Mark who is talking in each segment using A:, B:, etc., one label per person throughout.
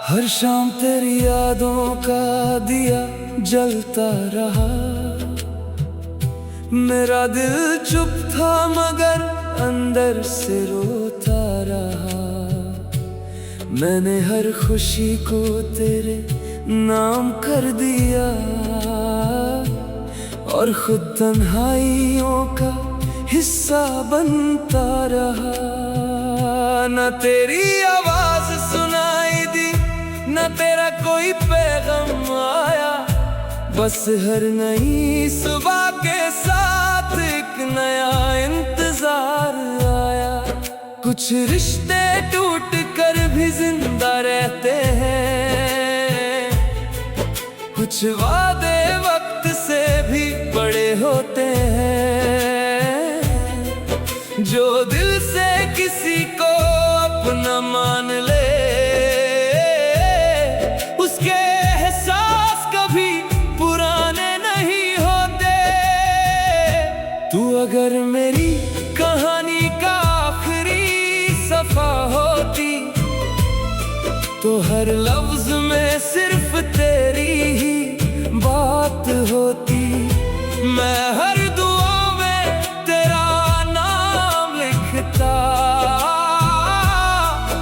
A: हर शाम तेरी यादों का दिया जलता रहा। मेरा दिल चुप था मगर अंदर से रोता रहा। मैंने हर खुशी को तेरे नाम कर दिया और खुद तन्हाइयों का हिस्सा बनता रहा। न तेरी आवाज सुनाई दी, न तेरा कोई पैगाम आया। बस हर नई सुबह के साथ एक नया इंतजार आया। कुछ रिश्ते टूट कर भी जिंदा रहते हैं, कुछ वादे वक्त से भी बड़े होते हैं। जो दिल से किसी को अपना मान ले, उसके एहसास कभी पुराने नहीं होते। तू अगर मेरी कहानी का आखिरी सफा होती, तो हर लफ्ज में सिर्फ तेरी ही बात होती। मैं हर दुआ में तेरा नाम लिखता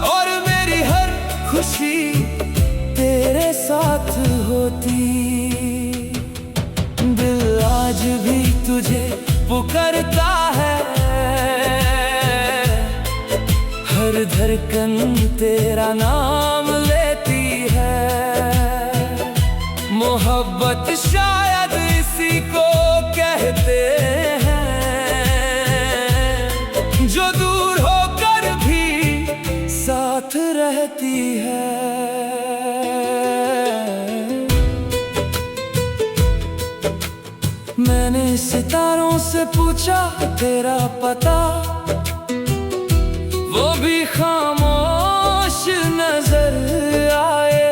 A: और मेरी हर खुशी तेरे साथ होती। दिल आज भी तुझे पुकारता है, हर धड़कन तेरा नाम लेती है। मोहब्बत शायद इसी को कहते हैं, जो दूर होकर भी साथ रहती है। मैंने सितारों से पूछा तेरा पता, वो भी खामोश नजर आए।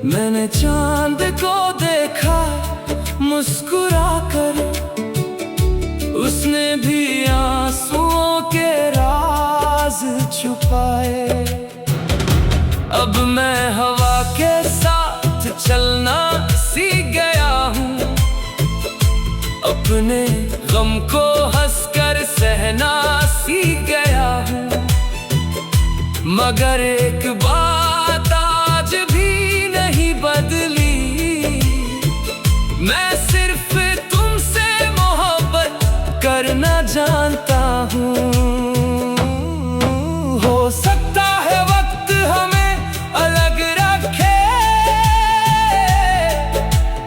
A: मैंने चांद को देखा मुस्कुरा कर, उसने भी आंसुओं के राज छुपाए। अब मैं हवा के साथ चलना सीख गया हूँ, अपने गम को हंसकर सहना सीख गया हूँ। मगर एक बात आज भी नहीं बदली, मैं सिर्फ तुमसे मोहब्बत करना जानता हूँ। हो सकता है वक्त हमें अलग रखे,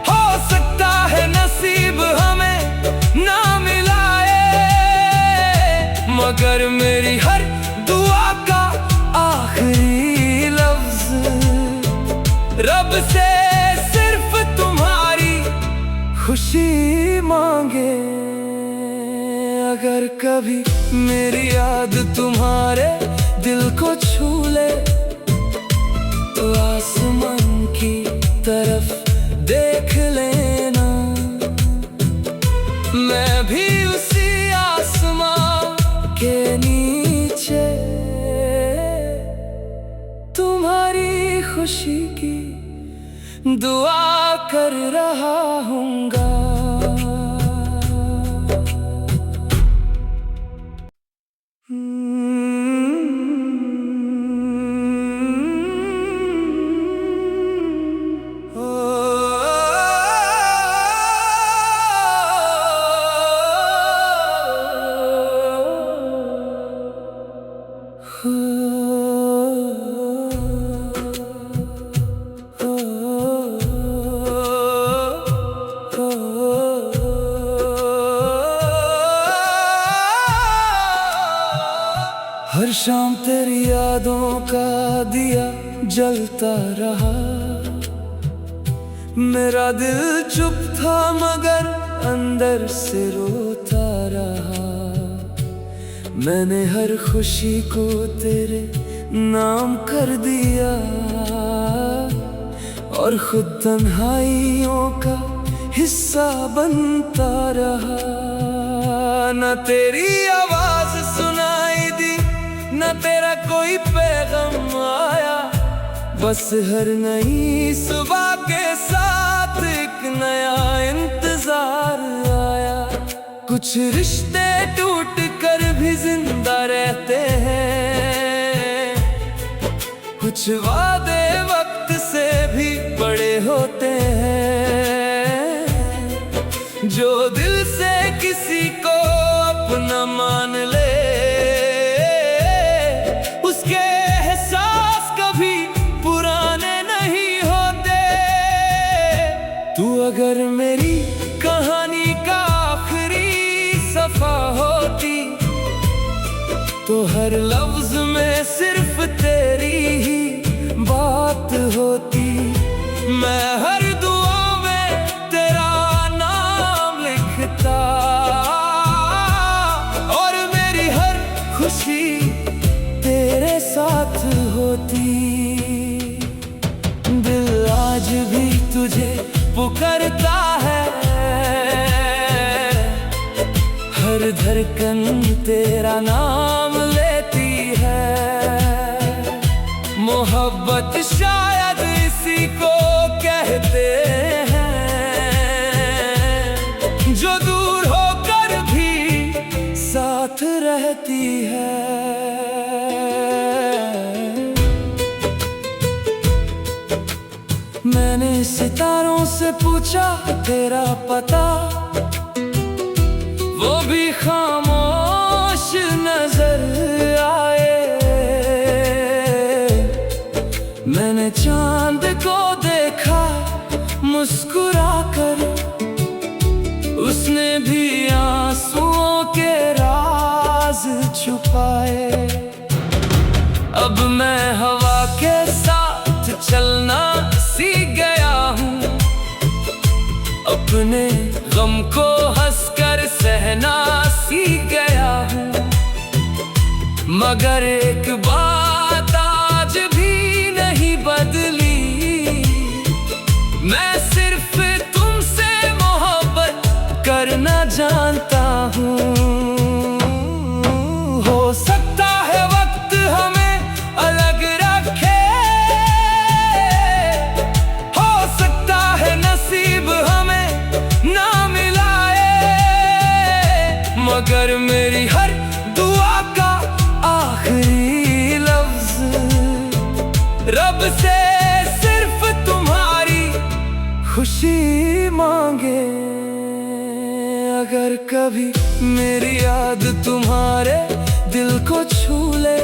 A: हो सकता है नसीब हमें ना मिलाए। मगर मेरी हर दुआ का आखिरी लफ्ज रब से सिर्फ तुम्हारी खुशी मांगे। अगर कभी मेरी याद तुम्हारे दिल को छू ले, तो आसमान की तरफ देख लेना। मैं भी उसी आसमान के नीचे तुम्हारी खुशी की दुआ कर रहा हूँगा। हर शाम तेरी यादों का दिया जलता रहा। मेरा दिल चुप था मगर अंदर से रोता रहा। मैंने हर खुशी को तेरे नाम कर दिया और खुद तन्हाइयों का हिस्सा बनता रहा। न तेरी आवाज सुनाई दी, न तेरा कोई पैगाम आया। बस हर नई सुबह के साथ एक नया इंतजार आया। कुछ रिश्ते टूट कर भी जिंदा रहते हैं, कुछ वादे वक्त से भी बड़े होते हैं। जो दिल से किसी को अपना मान ले, उसके एहसास कभी पुराने नहीं होते। तू अगर मेरी कहानी का आखिरी सफा होती, तो हर लफ्ज में सिर्फ तेरी ही बात होती। मैं हर दुआ में तेरा नाम लिखता, और मेरी हर खुशी तेरे साथ होती। दिल आज भी तुझे पुकारता है, हर धड़कन तेरा नाम लेती है। मोहब्बत शायद इसी को कहते हैं, जो दूर होकर भी साथ रहती है। मैंने सितारों से पूछा तेरा पता, वो भी खामोश नजर आए। मैंने चांद को देखा मुस्कुरा कर, उसने भी आंसुओं के राज छुपाए। अब मैं हवा के साथ चलना सीख गया हूँ, अपने गम को हंसकर सहना सीख गया हूँ। मगर एक बात आज भी नहीं बदली, मैं सिर्फ तुमसे मोहब्बत करना जानता हूँ। हो सकता है वक्त हमें अलग रखे, हो सकता है नसीब हमें ना मिलाए, मगर मेरी हर दुआ का आखिरी लफ्ज रब से सिर्फ तुम्हारी खुशी मांगे। अगर कभी मेरी याद तुम्हारे दिल को छू ले,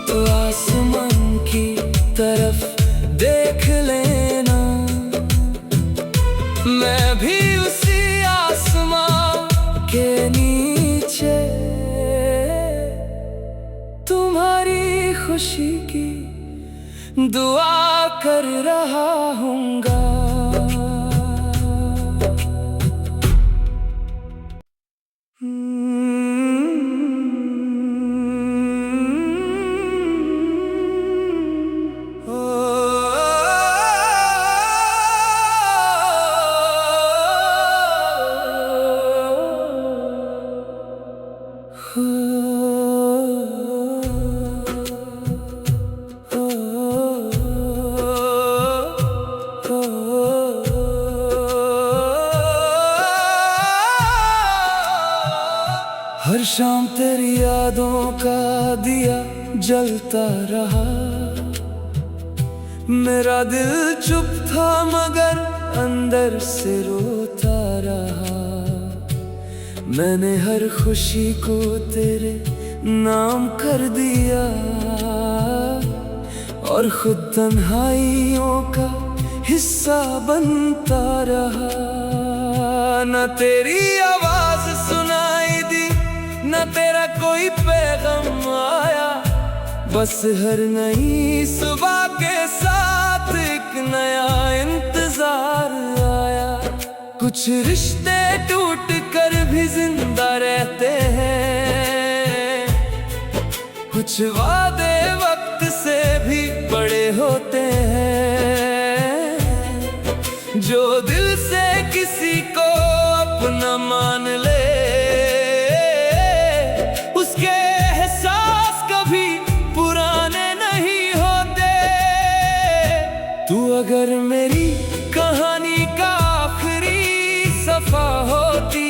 A: तो आसमान की तरफ देख लेना। मैं भी उसी आसमान के नीचे तुम्हारी खुशी की दुआ कर रहा हूँगा। हर शाम तेरी यादों का दिया जलता रहा। मेरा दिल चुप था मगर अंदर से रोता रहा। मैंने हर खुशी को तेरे नाम कर दिया, और खुद तन्हाइयों का हिस्सा बनता रहा। न तेरी आवाज सुनाई दी, न तेरा कोई पैगाम आया। बस हर नई सुबह के साथ एक नया इंतजार आया। कुछ रिश्ते टूट कर भी जिंदा रहते हैं, कुछ वादे वक्त से भी बड़े होते हैं। जो दिल से किसी को अपना मान ले, उसके एहसास अगर मेरी कहानी का आखिरी सफा होती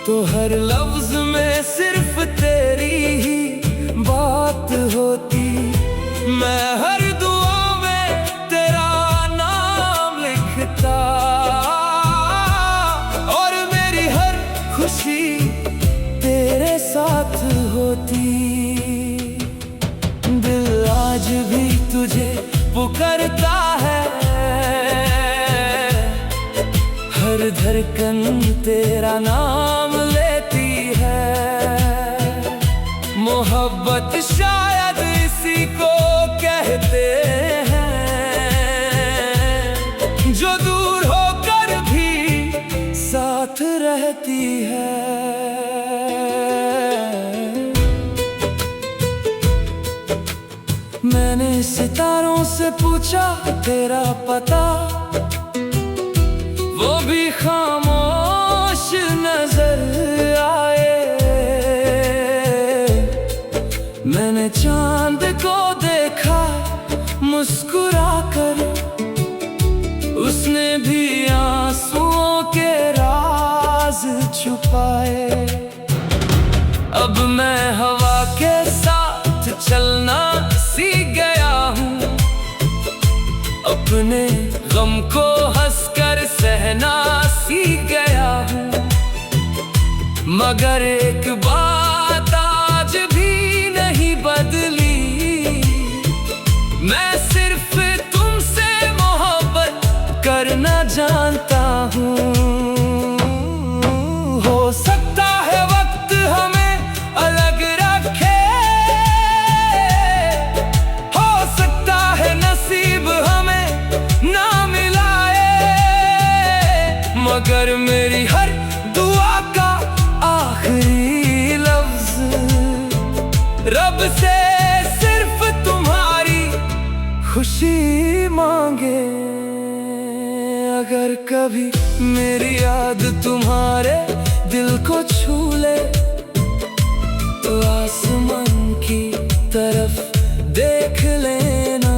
A: तो हर लफ्ज में सिर्फ तेरी ही बात होती। मैं हर दुआ में तेरा नाम लिखता और मेरी हर खुशी तेरे साथ होती। दिल आज भी तुझे पुकारता है, हर धड़कन तेरा नाम लेती है। मोहब्बत शायद इसी को कहते हैं, जो दूर होकर भी साथ रहती है। मैंने सितारों से पूछा तेरा पता, वो भी खामोश नजर आए। मैंने चांद को देखा मुस्कुराकर, उसने भी आंसुओं के राज छुपाए। अब मैं हवा के साथ चलना सीख गया हूँ, अपने गम को हंसकर सहना सीख गया हूँ। मगर एक बात आज भी नहीं बदली, मैं सिर्फ तुमसे मोहब्बत करना जानता हूँ। हो सकता है वक्त हमें अलग रखे, हो सकता है नसीब हमें ना मिलाए, मगर मेरी हर दुआ का आखिरी लफ्ज रब से सिर्फ तुम्हारी खुशी मांगे। अगर कभी मेरी याद तुम्हारे दिल को छू ले तो आसमान की तरफ देख लेना,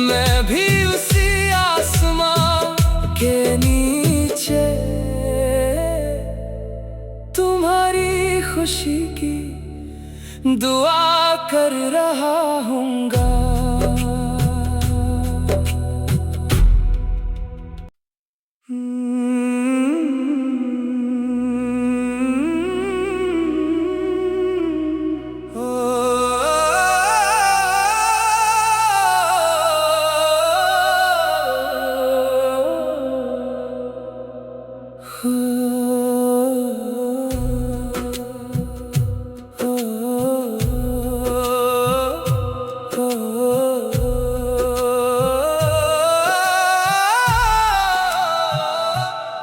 A: मैं भी उसी आसमान के नीचे तुम्हारी खुशी की दुआ कर रहा हूँगा।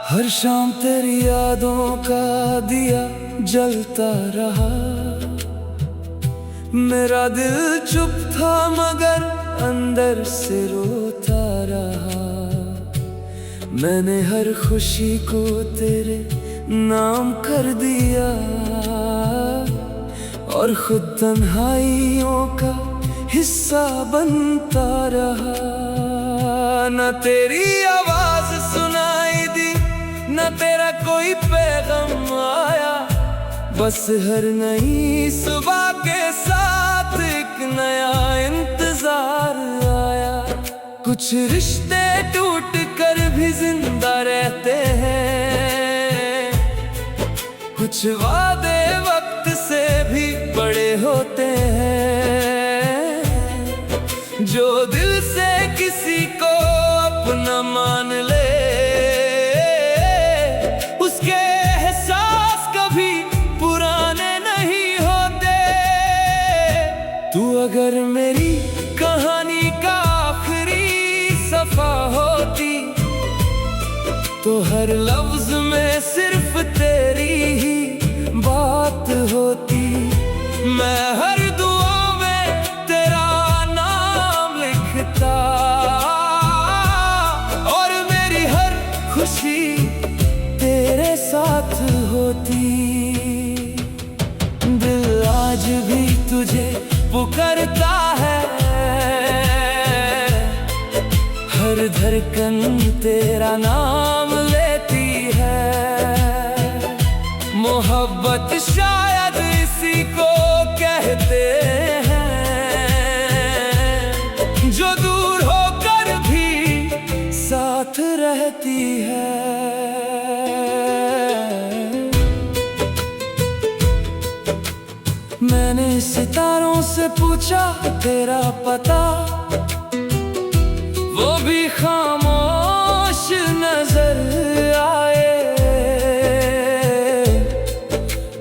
A: हर शाम तेरी यादों का दिया जलता रहा, मेरा दिल चुप था मगर अंदर से रोता रहा। मैंने हर खुशी को तेरे नाम कर दिया और खुद तन्हाइयों का हिस्सा बनता रहा। न तेरी आवाज सुनाई दी, न तेरा कोई पैगाम आया, बस हर नई सुबह के साथ एक नया इंतजार आया। कुछ रिश्ते टूट कर भी जिंदा रहते हैं, कुछ वादे वक्त से भी बड़े होते हैं। जो दिल से किसी को अपना मान ले उसके एहसास कभी पुराने नहीं होते। तू अगर मेरी कहानी का आखिरी सफा होती तो हर लफ्ज में सिर्फ तेरी ही बात होती। मैं हर दुआ में तेरा नाम लिखता और मेरी हर खुशी तेरे साथ होती। दिल आज भी तुझे पुकारता है, धड़कन तेरा नाम लेती है। मोहब्बत शायद इसी को कहते हैं, जो दूर होकर भी साथ रहती है। मैंने सितारों से पूछा तेरा पता, वो भी खामोश नजर आए।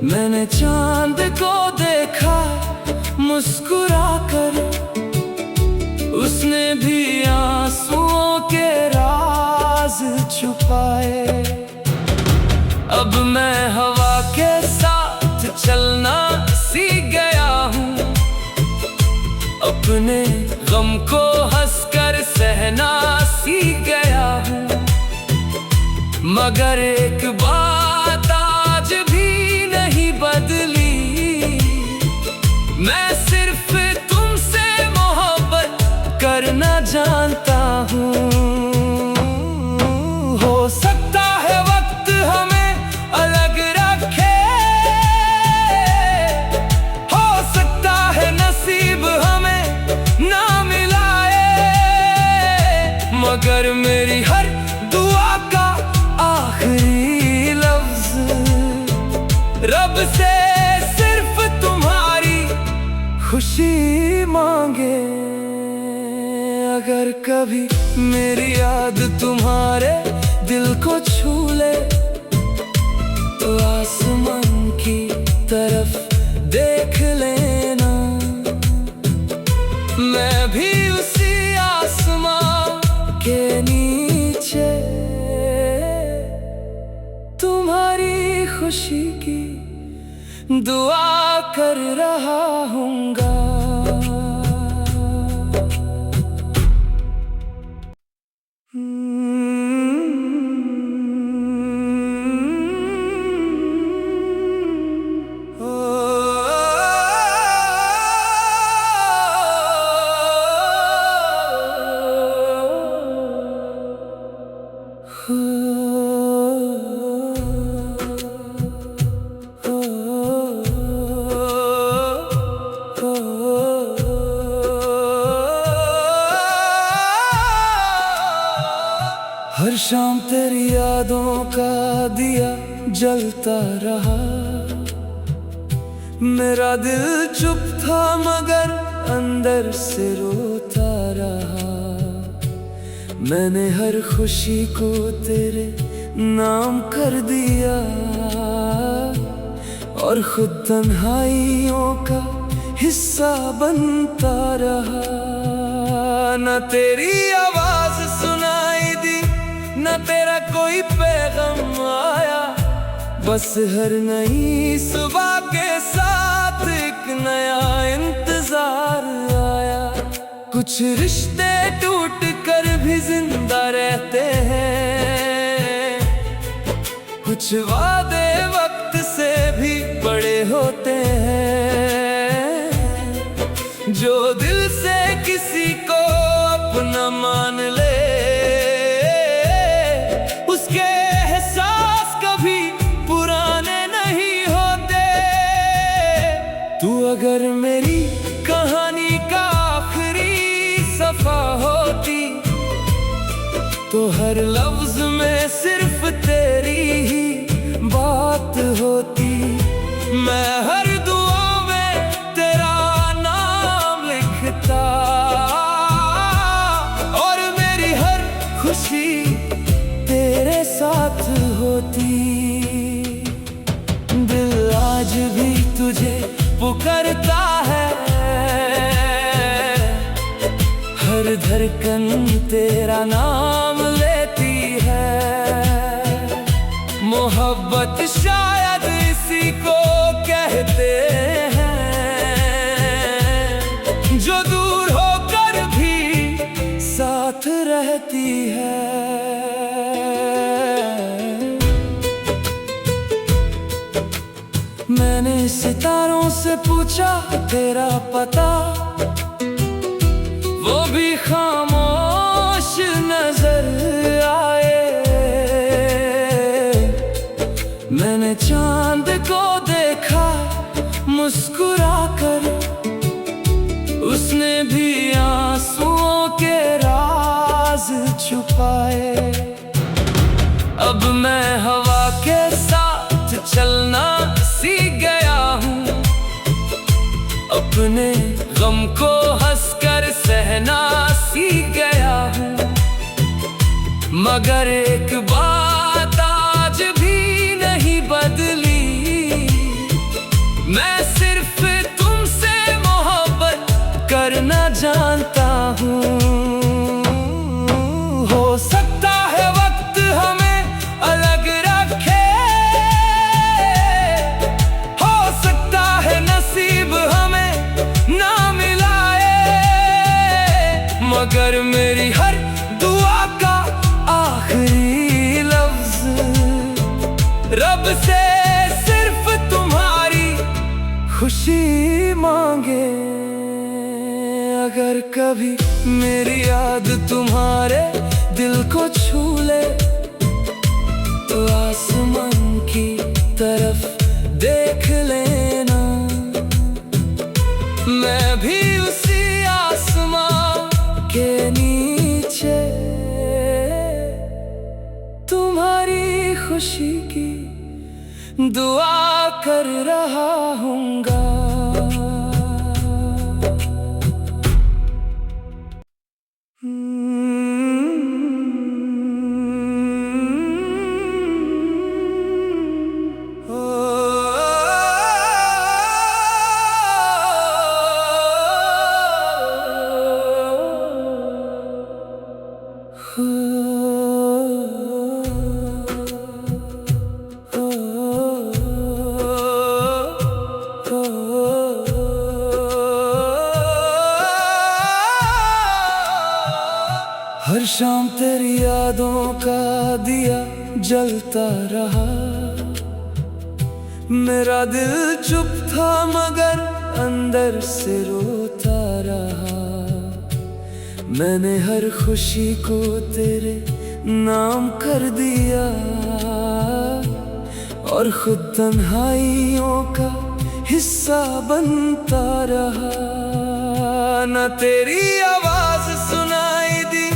A: मैंने चांद को देखा मुस्कुराकर, उसने भी आंसुओं के राज छुपाए। अब मैं हवा के साथ चलना सीख गया हूँ, अपने गम को हंसकर सहना सीख गया हूँ। मगर एक बात आज भी नहीं बदली, मैं सिर्फ तुमसे मोहब्बत करना जानता हूँ। हो सकता है वक्त हमें अलग रखे, हो सकता है नसीब हमें ना मिलाए, मगर मेरी हर दुआ का आखिरी लफ्ज रब से सिर्फ तुम्हारी खुशी मांगे। अगर कभी मेरी याद तुम्हारे दिल को छू ले, तो आसमान की तरफ देख लेना, मैं भी उसी आसमान के नीचे तुम्हारी खुशी की दुआ कर रहा हूँगा। हर शाम तेरी यादों का दिया जलता रहा, मेरा दिल चुप था मगर अंदर से रोता रहा। मैंने हर खुशी को तेरे नाम कर दिया, और खुद तन्हाइयों का हिस्सा बनता रहा। न तेरी आवाज सुनाई दी, न तेरा कोई पैगाम आया, बस हर नई सुबह के साथ एक नया इंतजार आया। कुछ रिश्ते टूट कर भी जिंदा रहते हैं, कुछ वादे वक्त से भी बड़े होते हैं। जो दिल से किसी को अपना मान ले, उसके एहसास कभी पुराने नहीं होते। तू अगर मेरी कहानी का आखिरी सफा होती, तो हर लफ्ज में सिर्फ तेरी ही बात होती। मैं हर दुआ में तेरा नाम लिखता, और मेरी हर खुशी तेरे साथ होती। दिल आज भी तुझे पुकारता है, हर धड़कन तेरा नाम लेती है। मोहब्बत शायद इसी को कहते हैं, जो दूर होकर भी साथ रहती है। मैंने सितारों से पूछा तेरा पता, वो भी खामोश नजर मुस्कुरा कर उसने भी आंसुओं के राज छुपाए। अब मैं हवा के साथ चलना सीख गया हूँ, अपने गम को हंसकर सहना सीख गया हूँ। मगर एक बात आज भी नहीं बदली, मैं सिर्फ तुमसे मोहब्बत करना जानता हूँ। हो सकता है वक्त हमें अलग रखे, हो सकता है नसीब हमें ना मिलाए, मगर मेरी हर दुआ का आखिरी लफ्ज रब से सिर्फ तुम्हारी खुशी मांगे। अगर कभी मेरी याद तुम्हारे दिल को छू ले, तो आसमान की तरफ देख लेना, मैं भी उसी आसमान के नीचे तुम्हारी खुशी की दुआ कर रहा हूँगा। हर शाम तेरी यादों का दिया जलता रहा, मेरा दिल चुप था मगर अंदर से रोता रहा। मैंने हर खुशी को तेरे नाम कर दिया, और खुद तन्हाइयों का हिस्सा बनता रहा। न तेरी आवाज सुनाई दी,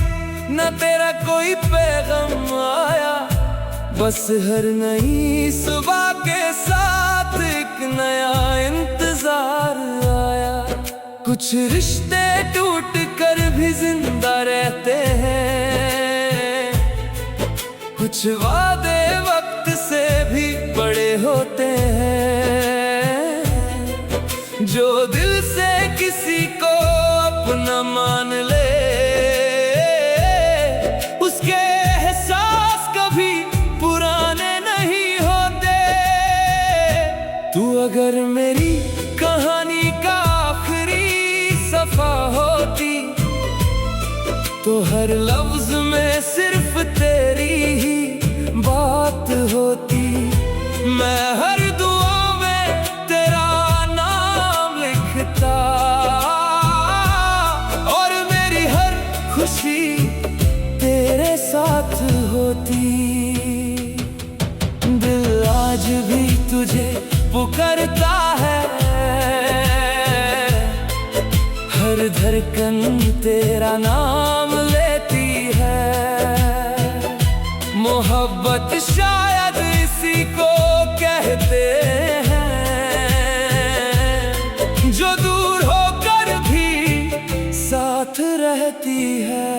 A: न तेरा कोई पैगाम आया, बस हर नई सुबह के साथ एक नया इंतजार आया। कुछ रिश्ते टूट कर भी जिंदा रहते हैं, कुछ वादे वक्त से भी बड़े होते हैं। जो दिल से किसी को अपना मान ले, उसके एहसास कभी पुराने नहीं होते। तू अगर मेरी कहानी का आखिरी सफा होती, तो हर लफ्ज में सिर्फ तेरी ही बात होती। मैं हर दुआ में तेरा नाम लिखता, और मेरी हर खुशी तेरे साथ होती। दिल आज भी तुझे पुकारता है, हर धड़कन तेरा नाम लेती है। मोहब्बत शायद इसी को कहते हैं, जो दूर होकर भी साथ रहती है।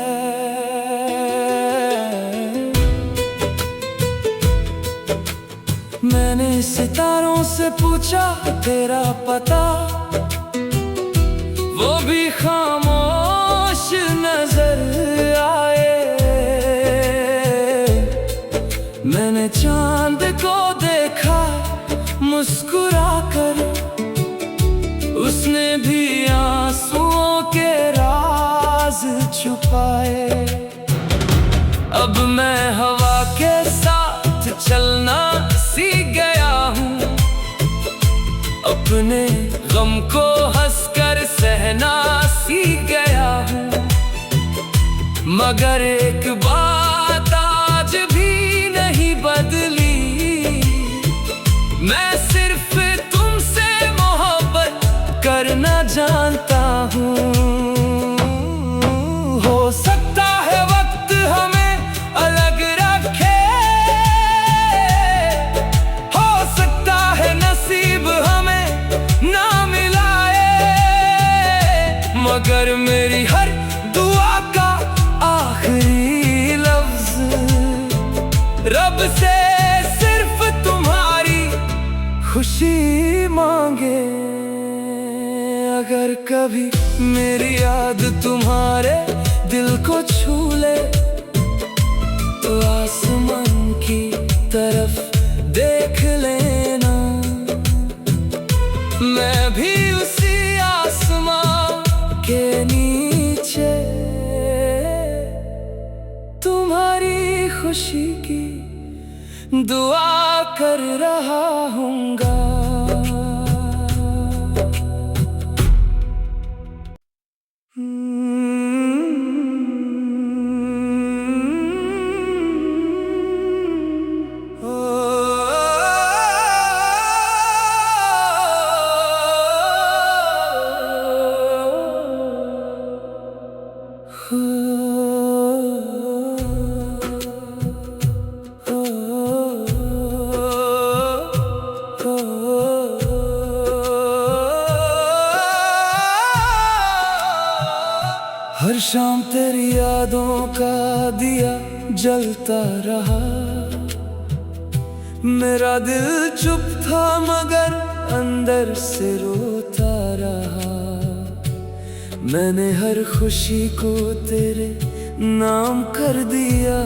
A: मैंने सितारों से पूछा तेरा पता, वो भी खामोश नजर आए। मैंने चांद को देखा मुस्कुरा कर, उसने भी आंसुओं के राज छुपाए। अब मैं हवा के साथ चलना सीख गया हूँ, अपने गम को हंसकर सहना सीख गया हूँ। मगर एक बात आज भी नहीं बदली, मैं सिर्फ तुमसे मोहब्बत करना जानता हूँ। हो सकता है वक्त हमें अलग रखे, हो सकता है नसीब हमें ना मिलाए, मगर मेरी हर दुआ का आखिरी लफ्ज रब से सिर्फ तुम्हारी खुशी मांगे। अगर कभी मेरी याद तुम्हारे दिल को छू ले, तो आसमान की तरफ देख लेना, मैं भी उसी आसमान के नीचे तुम्हारी खुशी की दुआ कर रहा हूँगा। हर शाम तेरी यादों का दिया जलता रहा, मेरा दिल चुप था मगर अंदर से रोता रहा। मैंने हर खुशी को तेरे नाम कर दिया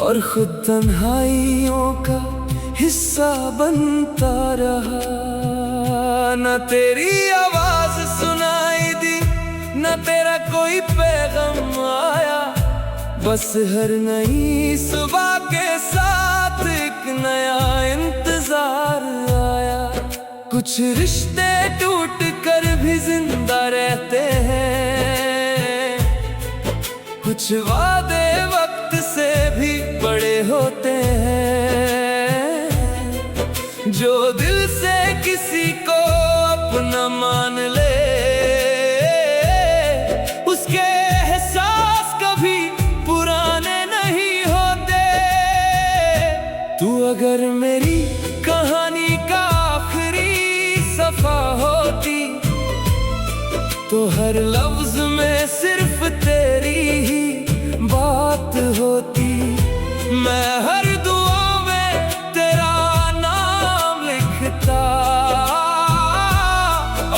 A: और खुद तन्हाइयों का हिस्सा बनता रहा। न तेरी आवाज सुनाई दी, न तेरा कोई पैगाम आया, बस हर नई सुबह के साथ एक नया इंतजार आया। कुछ रिश्ते टूट कर भी जिंदा रहते हैं, कुछ वादे वक्त से भी बड़े होते हैं। जो दिल से किसी को अपना मान ले, उसके एहसास कभी पुराने नहीं होते। तू अगर मेरी कहानी का आखिरी सफा होती, तो हर लफ्ज में सिर्फ तेरी ही बात होती। मैं हर दुआ में तेरा नाम लिखता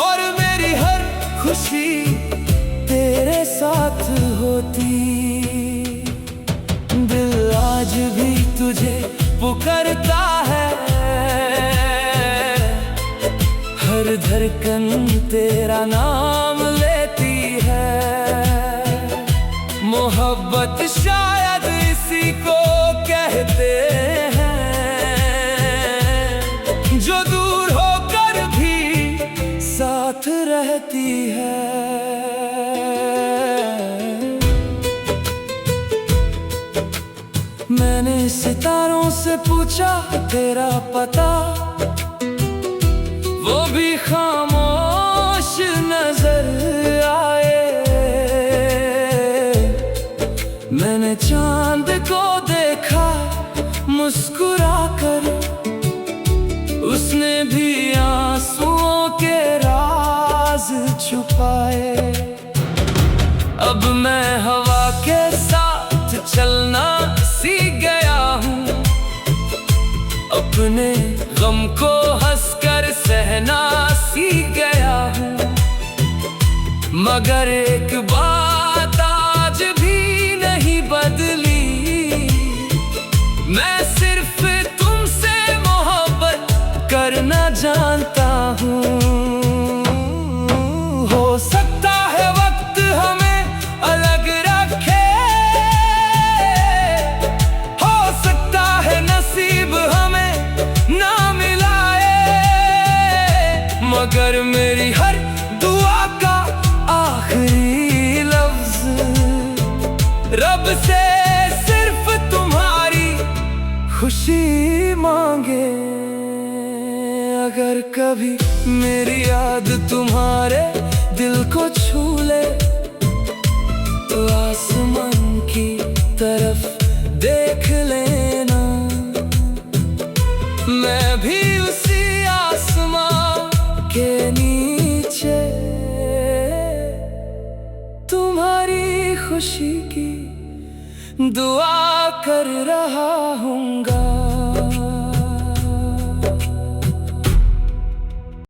A: और मेरी हर खुशी तेरे साथ होती। दिल आज भी तुझे पुकारता है, हर धड़कन तेरा नाम लेती है। मोहब्बत शायद इसी को कहते हैं, जो दूर होकर भी साथ रहती है। मैंने सितारों से पूछा तेरा पता, वो भी खामोश नजर आए। मैंने चांद को देखा मुस्कुरा कर, उसने भी आंसुओं के राज छुपाए। अब मैं हवा के साथ चलना सीख गया हूँ, अपने गम को हंसकर सहना सीख गया हूँ। मगर एक बात आज भी नहीं बदली, मैं सिर्फ तुमसे मोहब्बत करना जानता हूँ। हो सकता है वक्त हमें अलग रखे, हो सकता है नसीब हमें ना मिलाए, मगर मेरी हर दुआ का आखिरी लफ्ज रब से सिर्फ तुम्हारी खुशी मांगे। अगर कभी मेरी याद तुम्हारे दिल को छू ले, तो आसमान की तरफ देख लेना। मैं भी उसी आसमान के नीचे तुम्हारी खुशी की दुआ कर रहा हूँगा।